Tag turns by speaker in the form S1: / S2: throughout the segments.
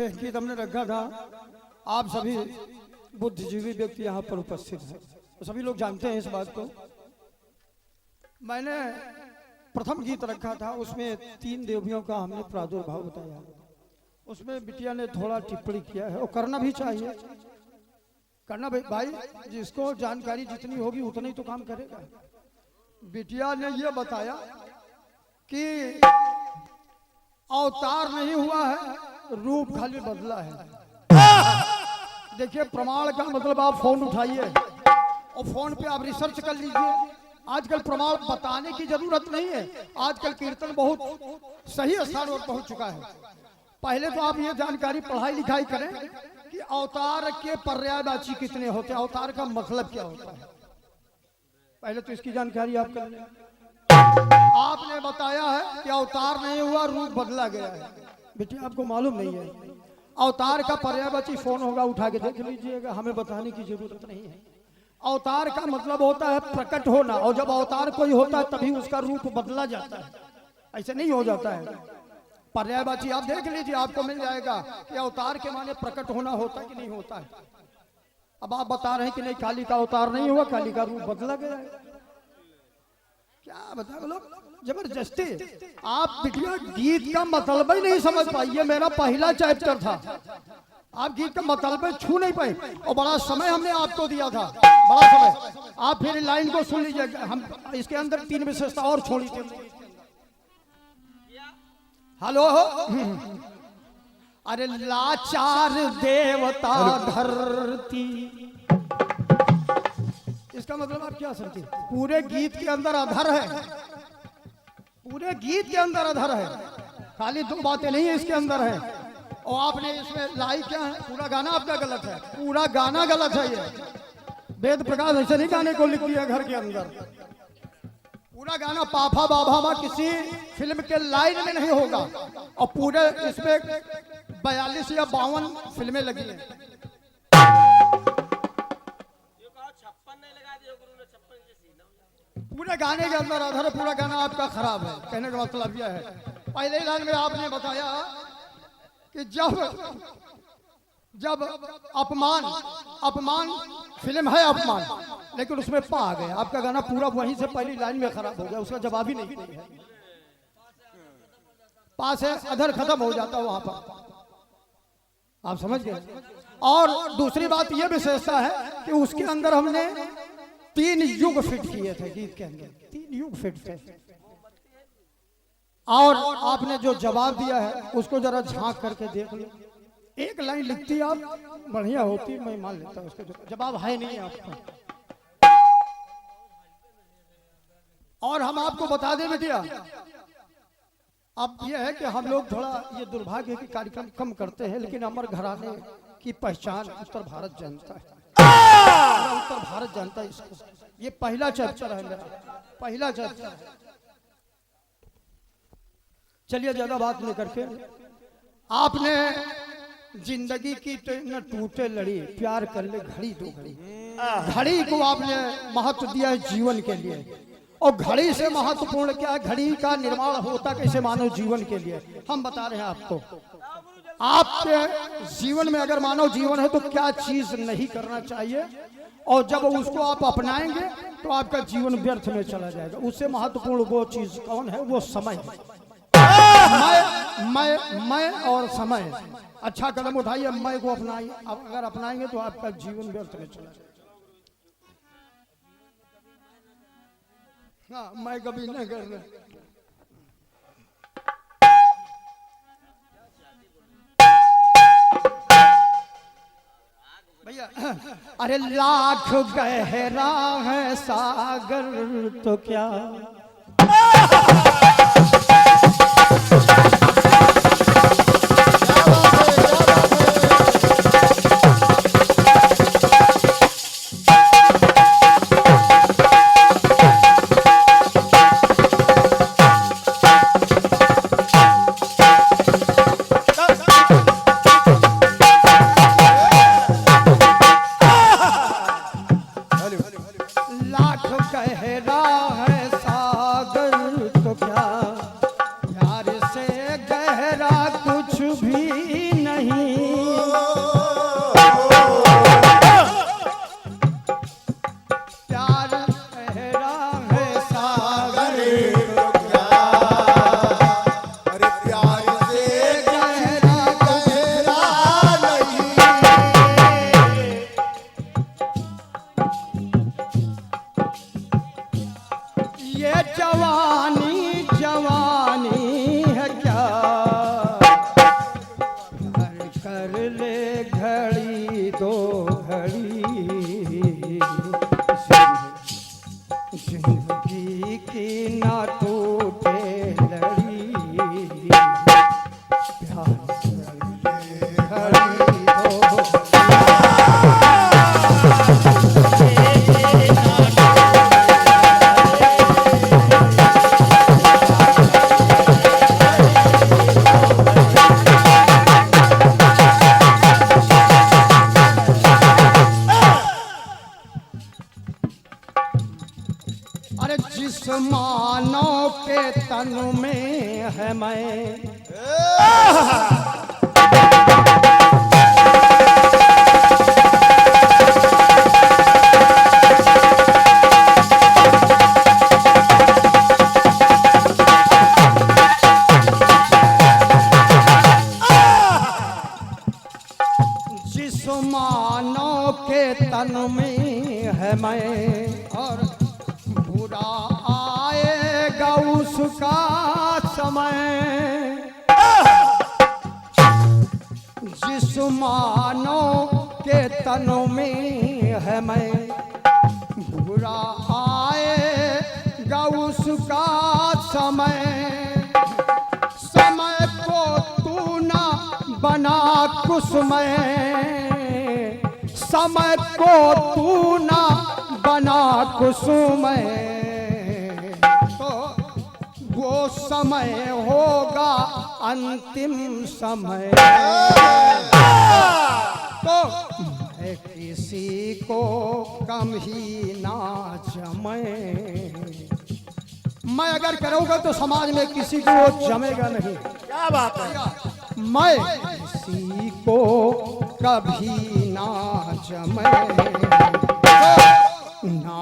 S1: ये गीत हमने रखा था। आप सभी बुद्धिजीवी व्यक्ति यहाँ पर उपस्थित हैं, तो सभी लोग जानते हैं इस बात को। मैंने प्रथम गीत रखा था, उसमें 3 देवियों का हमने प्रादुर्भाव बताया। उसमें बिटिया ने थोड़ा टिप्पणी किया है और करना भी चाहिए, करना भाई, जिसको जानकारी जितनी होगी उतना ही तो काम करेगा। बिटिया ने यह बताया कि अवतार नहीं हुआ है, रूप खाली बदला है। देखिए, प्रमाण का मतलब आप फोन उठाइए और फोन पे आप रिसर्च कर लीजिए। आजकल प्रमाण बताने की जरूरत नहीं है, आजकल कीर्तन बहुत सही स्थान पर पहुंच चुका है। पहले तो आप ये जानकारी पढ़ाई लिखाई करें कि अवतार के पर्यायवाची कितने होते हैं, अवतार का मतलब क्या होता है। पहले तो इसकी जानकारी आप कर लें। आपने बताया है कि अवतार नहीं हुआ, रूप बदला गया है। बेटी, आपको मालूम नहीं है, अवतार का पर्यायवाची फोन होगा, उठा के देख लीजिएगा, हमें बताने की जरूरत नहीं है। अवतार का मतलब होता है प्रकट होना, और जब अवतार कोई होता है तभी उसका रूप बदला जाता है, ऐसे नहीं हो जाता है। पर्यायवाची आप देख लीजिए, आपको मिल जाएगा कि अवतार के माने प्रकट होना होता है कि नहीं होता है। अब आप बता रहे हैं कि नहीं, काली का अवतार नहीं हुआ, काली का रूप बदला गया है। क्या बता लोग जबरदस्ती। आप बिटिया गीत का मतलब ही नहीं समझ पाई, ये मेरा पहला चैप्टर था। आप गीत का मतलब छू नहीं पाए, और बड़ा समय हमने आपको दिया था, बड़ा समय। आप फिर लाइन को सुन लीजिए, हम इसके अंदर 3 विशेषता और छोड़ी थी। हेलो, अरे लाचार देवता धरती, इसका मतलब आप क्या समझे? पूरे गीत के अंदर अधर है, पूरे गीत के अंदर अधर है, खाली 2 बातें नहीं है इसके अंदर है। और आपने इसमें लाई क्या है? पूरा गाना आपका गलत है, पूरा गाना गलत है। ये वेद प्रकाश ऐसे नहीं गाने को लिख दिया घर के अंदर। पूरा गाना पाफा बाबा किसी फिल्म के लाइन में नहीं होगा, और पूरे इसमें 42 या 52 फिल्में लगी हैं। पूरे गाने के अंदर आधार, पूरा गाना आपका खराब है। कहने का मतलब यह है, पहले लाइन में आपने बताया कि जब अपमान फिल्म है अपमान, लेकिन उसमें पा आ गए। आपका गाना पूरा वहीं से पहली लाइन में खराब हो गया, उसका जवाब ही नहीं है। पास है, अधर खत्म हो जाता वहां पर, आप समझ गए। और दूसरी बात यह विशेषता है कि उसके अंदर हमने 3 युग फिट किए थे, गीत के अंदर 3 युग फिट थे। और आपने जो जवाब दिया है उसको जरा झांक करके देख लो। एक लाइन लिखती आप बढ़िया होती, मैं मान लेता, उसका जवाब है नहीं आपका। और हम आपको बता दें बेटिया, अब यह है कि हम लोग थोड़ा ये दुर्भाग्य के कार्यक्रम कम करते हैं, लेकिन अमर घराने की पहचान उत्तर भारत जानता है, उत्तर भारत जानता है इसको। ये पहला चैप्टर है मेरा, पहला चैप्टर है। चलिए ज्यादा बात नहीं करके, आपने जिंदगी की न टूटे लड़ी, प्यार कर ले घड़ी 2 घड़ी। घड़ी को आपने महत्व दिया है जीवन के लिए, और घड़ी से महत्वपूर्ण क्या है, घड़ी का निर्माण होता कैसे मानव जीवन के लिए, हम बता रहे हैं आपको। आपके जीवन में अगर मानव जीवन है तो क्या चीज नहीं करना चाहिए, और जब उसको आप अपनाएंगे तो आपका जीवन व्यर्थ में चला जाएगा। उससे महत्वपूर्ण वो चीज कौन है? वो समय। मैं और समय। अच्छा कदम उठाइए, मैं को अपनाइए। अगर अपनाएंगे तो आपका जीवन व्यर्थ में चला जाएगा। हाँ, मैं कभी नहीं कर रहा भैया। अरे लाख गहरा है सागर तो क्या, कुछ घड़ी जिंदगी की ना टूटे लड़ी प्यार घड़ी हो जिस मानव के तन में है मैं जिस मानव के तन में है मैं और बुरा आएगा उसका समय जिस मानव के तन में है मैं बुरा आएगा उसका समय समय को तू ना बना कुसमय समय को तू ना बना कुसुमय तो वो समय होगा अंतिम समय तो मैं किसी को कम ही ना जमे मैं अगर करूँगा तो समाज में किसी को वो जमेगा नहीं।
S2: क्या बात है।
S1: मैं किसी को कभी ना जमे ना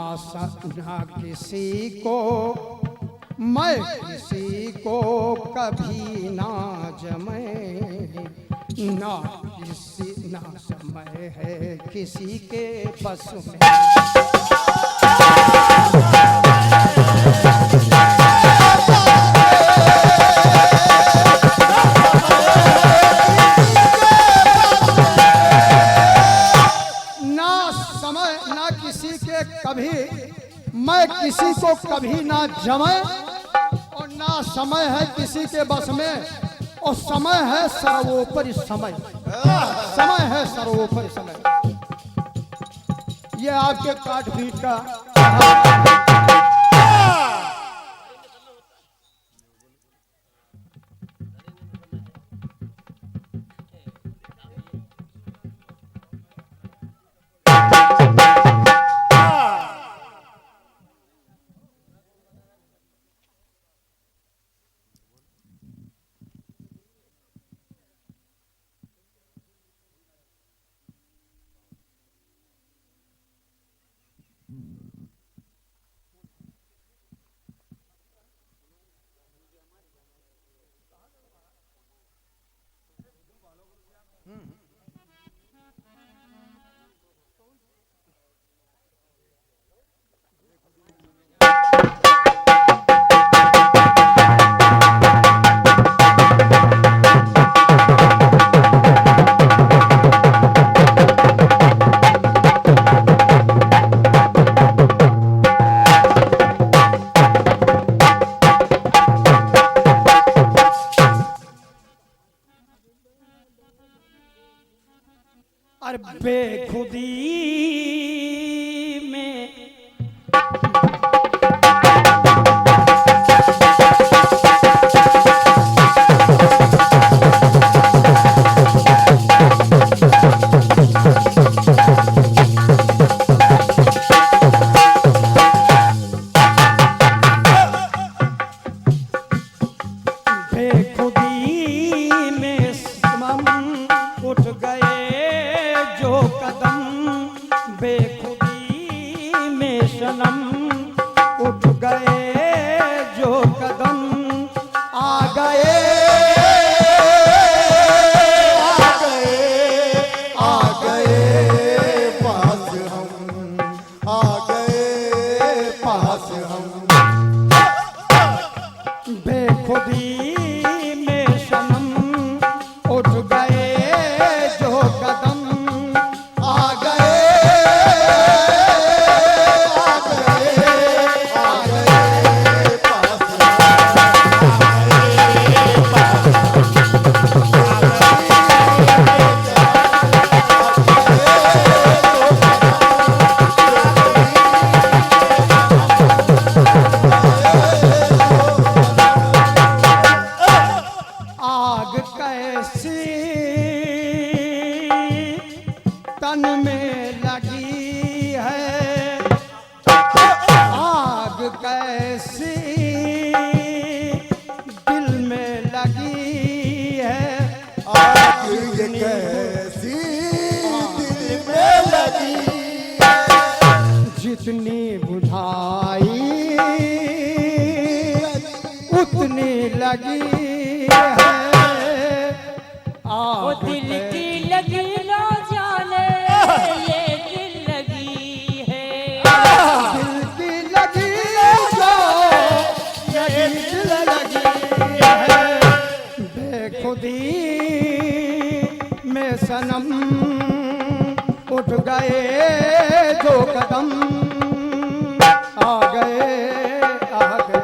S1: किसी को मैं किसी को कभी ना जमे ना समय है किसी के बस में कभी मैं किसी को कभी ना जमे और ना समय है किसी के बस में और समय है सर्वोपरि समय समय है सर्वोपरि समय। ये आपके काट पीट का और बेखुदी में उठ गए जो कदम आ गए
S2: पास हम आ गए पास हम
S1: बेखुदी में सनम उठ गए जो
S2: ये कैसी दिल में लगी,
S1: जितनी बुझाई उतनी लगी है।
S3: वो दिल की लगी ना जाने ये दिल लगी है।
S1: दिल की लगी जो ये दिल लगी है। बेखुदी में सनम उठ गए जो कदम, आ गए आ गए।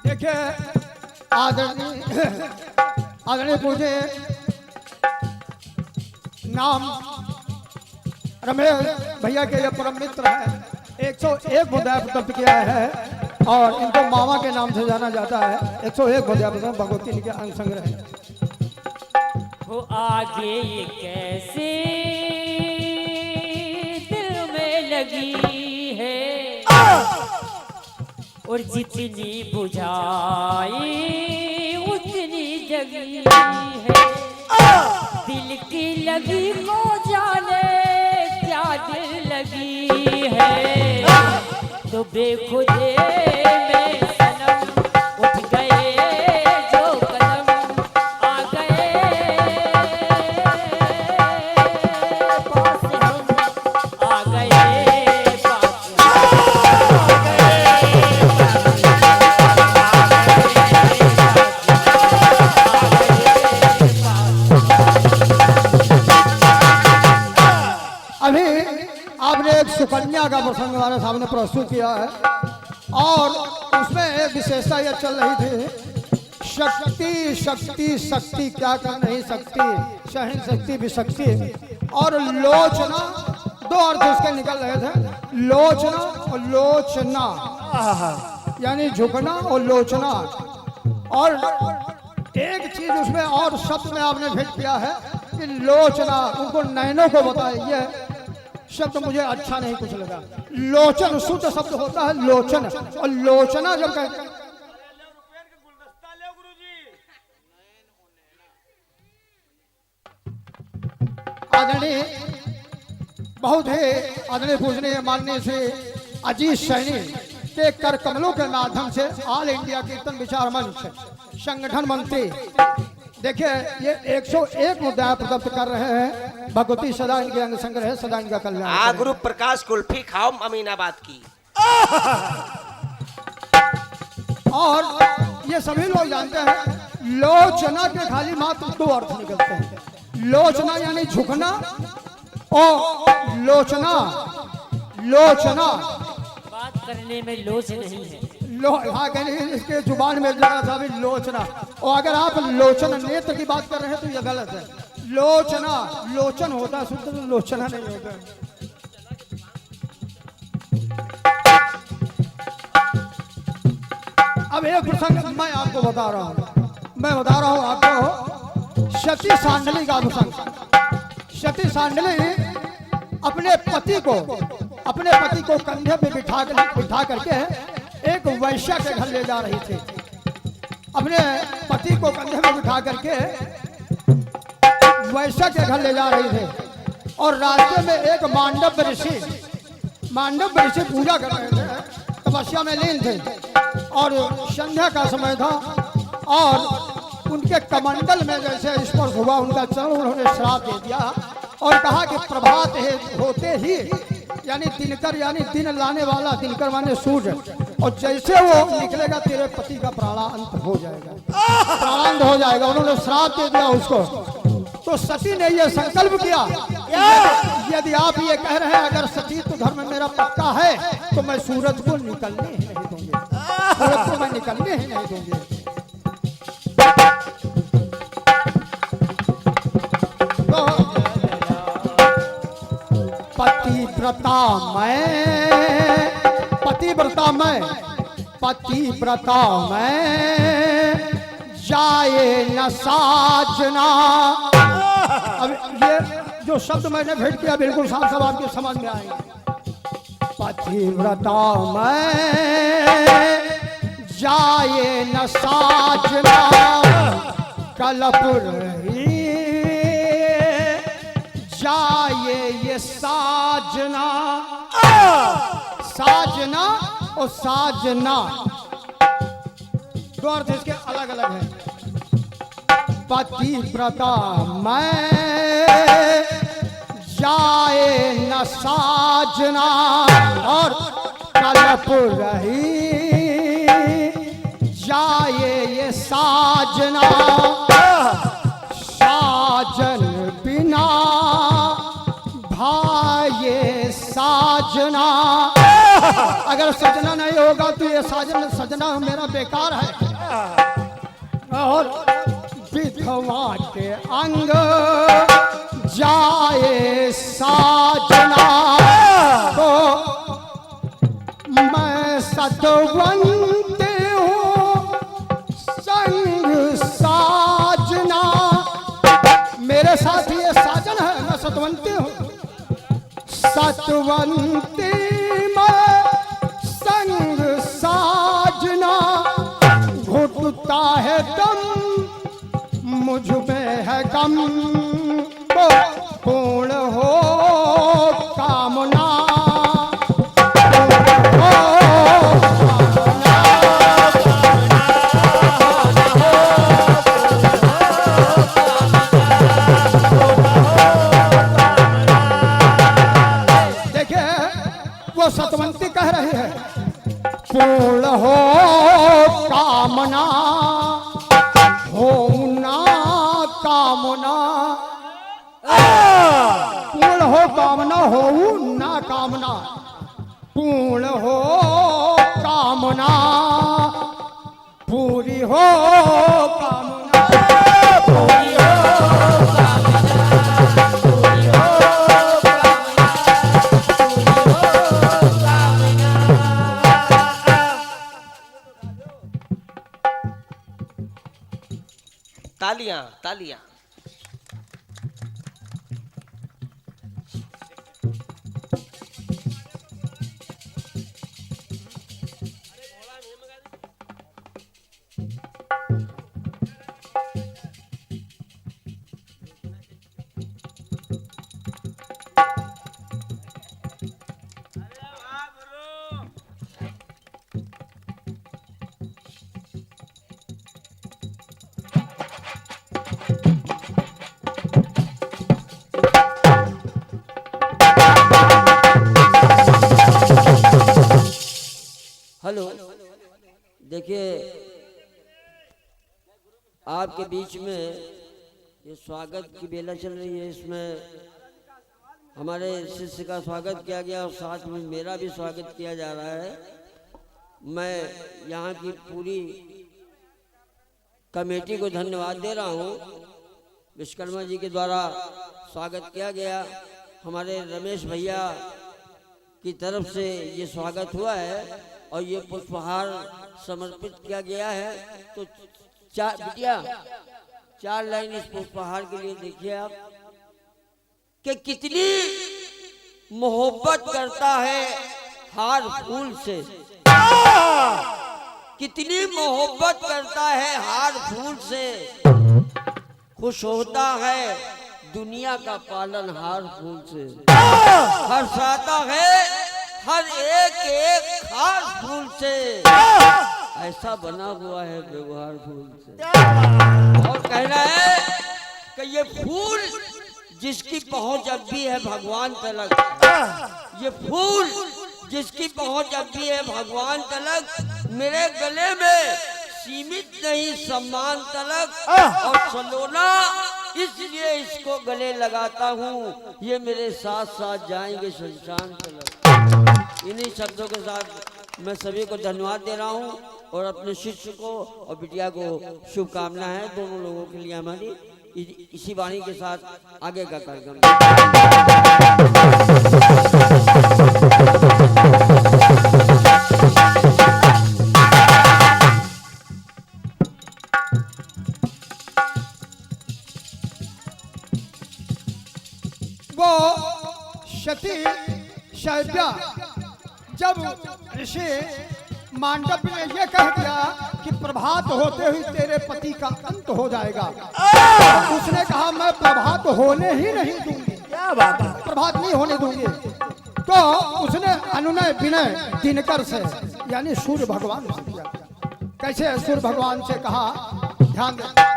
S1: देखिए आदरणीय पूजे नाम रमेश भैया के ये परम मित्र है। 101 मुद्दा प्राप्त किया है और इनको मामा के नाम से जाना जाता है। 101 मुद्दा भगवती के अंग संग्रह है।
S3: वो आगे ये कैसे दिल में लगी है, और जितनी बुझाई उतनी जगी है। दिल की लगी को जाने क्या दिल लगी है। तो बेखुदे में सनम उठ गए जो कदम, आ गए पास हम, आ गए पास
S1: अभी आपने एक सुकन्या का प्रसंग हमारे सामने प्रस्तुत किया है और उसमें एक विशेषता यह चल रही थी, शक्ति शक्ति शक्ति क्या कर नहीं सकती, सहन शक्ति भी शक्ति। और लोचना, दो अर्थ उसके निकल रहे थे, लोचना और लोचना, यानी झुकना और लोचना। और एक चीज उसमें और शब्द में आपने भेज किया है कि लोचना, उनको नैनों को बताइए। शब्द मुझे अच्छा नहीं कुछ लगा। लोचन शुद्ध शब्द होता है लोचन, और लोचना जब कहते आदरणीय बहुत ही आदरणीय पूजनीय माननीय से अजीत सैनी के कर कमलों के माध्यम से ऑल इंडिया कीर्तन विचार मंच संगठन मंत्री, देखिए ये 101 मुद्दा प्रदत्त कर रहे हैं। भगवती सदा इनके अंग संग्रह, सदा इनका कल्याण।
S4: गुरु प्रकाश कुल्फी खाओ अमीनाबाद की।
S1: और ये सभी लोग जानते हैं लोचना के खाली मात्र दो अर्थ निकलते हैं। लोचना यानी झुकना और लोचना, लोचना
S3: बात करने में लोच नहीं है।
S1: हाँ कहने इसके जुबान में जरा सा भी लोचना। और अगर आप लोचन नेत्र की बात कर रहे हैं तो यह गलत है। लोचना लोचन होता है शुद्ध, तो लोचना नहीं होता। अब एक प्रसंग मैं आपको बता रहा हूं, आपको सती सांडली का प्रसंग। सती सांडली अपने पति को कंधे पे बिठा करके एक वैश्या के घर ले जा रही थी। अपने पति को कंधे में बिठा करके वैश्या के घर ले जा रही थी और रास्ते में एक मांडव ऋषि पूजा कर रहे थे, तपस्या में लीन थे और संध्या का समय था और उनके कमंडल में जैसे स्पर्श हुआ उनका चरण, उन्होंने श्राप दे दिया और कहा कि प्रभात होते ही, यानी दिनकर यानी दिन लाने वाला, दिनकर माने सूर्य, और जैसे वो निकलेगा तेरे पति का प्राणांत हो जाएगा, प्राणांत हो जाएगा। उन्होंने श्राप दे दिया उसको। तो सती ने ये संकल्प किया, यदि आप ये कह रहे हैं अगर सतीत्व धर्म मेरा पक्का है तो मैं सूरज को निकलने ही नहीं दूंगी, सूरज को मैं निकलने ही नहीं दूंगी। तो पतिव्रता मैं जाए न साजना। अब ये जो शब्द मैंने भेंट किया बिल्कुल साफ साफ आपके समझ में आएंगे। पतिव्रता में जाए न साजना, कलप रही जाए ये साजना। साजना और साजना दो अर्थ इसके अलग अलग हैं। पतिव्रता में जाए न साजना और कलप रही जाए ये साजना। साजन बिना भाई साजना, अगर सजना नहीं होगा तो ये साजन सजना मेरा बेकार है। और विधवा के अंग जाए साजना, तो मैं सतवंत हूँ संग साजना। मेरे साथ ये साजन है, मैं सतवंती हूँ। सतवंती में संग साजना, घुटता है दम मुझ में है गम, तो पूर्ण हो कामना। वो सतवंती कह रही है पूर्ण हो कामना, हो ना कामना। पूर्ण हो कामना, हो ना कामना। पूर्ण हो कामना, पूरी हो कामना। पूरी हो
S4: तालियां तालियां।
S5: हेलो, देखिए आपके बीच में ये स्वागत की बेला चल रही है। इसमें हमारे शिष्य का स्वागत किया गया और साथ में मेरा भी स्वागत किया जा रहा है। मैं यहाँ की पूरी कमेटी को धन्यवाद दे रहा हूँ। विश्वकर्मा जी के द्वारा स्वागत किया गया। हमारे रमेश भैया की तरफ से ये स्वागत हुआ है और ये पुष्पहार समर्पित किया गया है। तो बिटिया 4 लाइन इस पुष्पहार के लिए देखिए आप कि कितनी मोहब्बत करता है हार फूल से। कितनी मोहब्बत करता है हार फूल से, खुश होता है दुनिया का पालनहार फूल से। हर्षाता है हर एक खास फूल से, ऐसा बना हुआ है व्यवहार फूल से। और कहना है कि ये फूल जिसकी पहुंच अब भी है भगवान तलक, ये फूल जिसकी पहुंच अब भी है भगवान तलक, मेरे गले में सीमित नहीं सम्मान तलक। और सलोना इसलिए इसको गले लगाता हूँ, ये मेरे साथ साथ जाएंगे शमशान तलक। इन्हीं शब्दों के साथ मैं सभी को धन्यवाद दे रहा हूँ और अपने शिष्य को और बिटिया को शुभकामना है दोनों लोगों के लिए हमारी। इसी वाणी के साथ आगे का कार्यक्रम।
S1: वो सती शैव्या जब ऋषि मांडव्य ने यह कह दिया कि प्रभात होते हुए तेरे पति का अंत हो जाएगा, तो उसने कहा मैं प्रभात होने ही नहीं दूंगी,
S2: क्या बात है।
S1: प्रभात नहीं होने दूंगी। तो उसने अनुनय विनय दिनकर से यानी सूर्य भगवान से किया। कैसे सूर्य भगवान से कहा, ध्यान दे।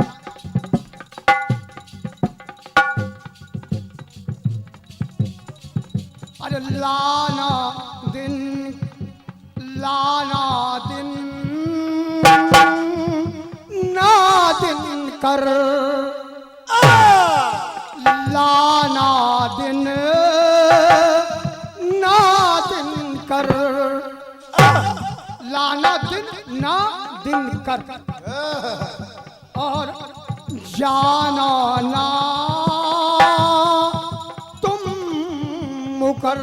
S1: अरे लाना दिन ना दिन कर, लाना दिन ना दिन कर, लाना दिन ना दिन कर, और जाना ना तुम मुकर।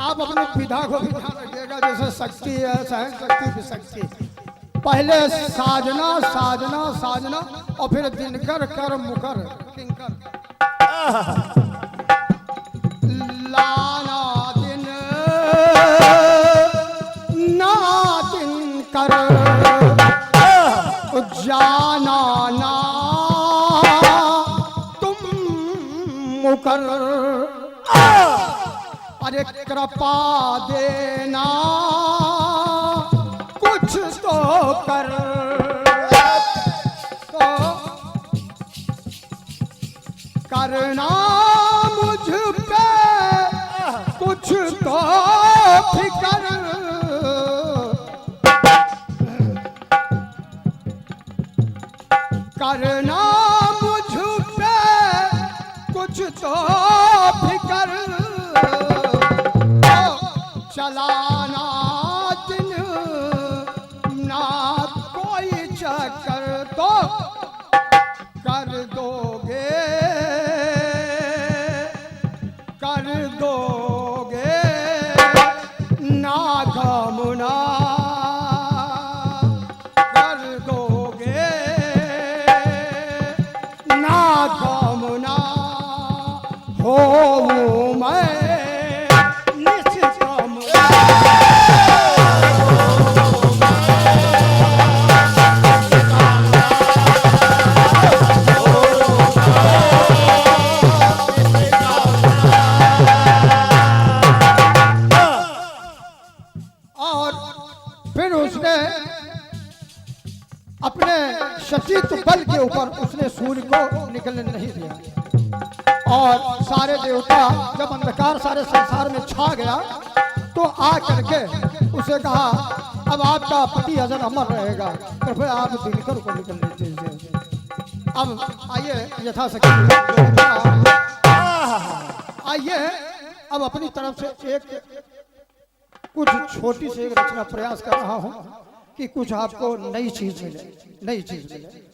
S1: आप अपने विधा को भी ध्यान रखिएगा, जैसे शक्ति है सहन शक्ति भी शक्ति, पहले साजना साजना साजना और फिर दिनकर कर मुकर किंकर। लाना दिन ना दिन कर, जाना ना तुम मुकर। अरे कृपा देना कुछ तो कर, तो करना मुझ पे कुछ तो फिकर। करना मुझ पे कुछ तो फिकर, चलाना दिन ना कोई चक्कर, तो कर दोगे ना गमना, कर दोगे ना गमना। हो मैं अपने सचित बल के ऊपर उसने सूर्य को निकलने नहीं दिया, और सारे देवता जब अंधकार सारे संसार में छा गया तो आ करके उसे कहा अब आपका पति अजर अमर रहेगा, कृपया आप दिनकर को निकलने दीजिए। अब आइए यथाशक्ति आइए अब अपनी तरफ से एक कुछ छोटी सी एक रचना प्रयास कर रहा हूं कि कुछ आपको नई चीज मिले, नई चीज मिले।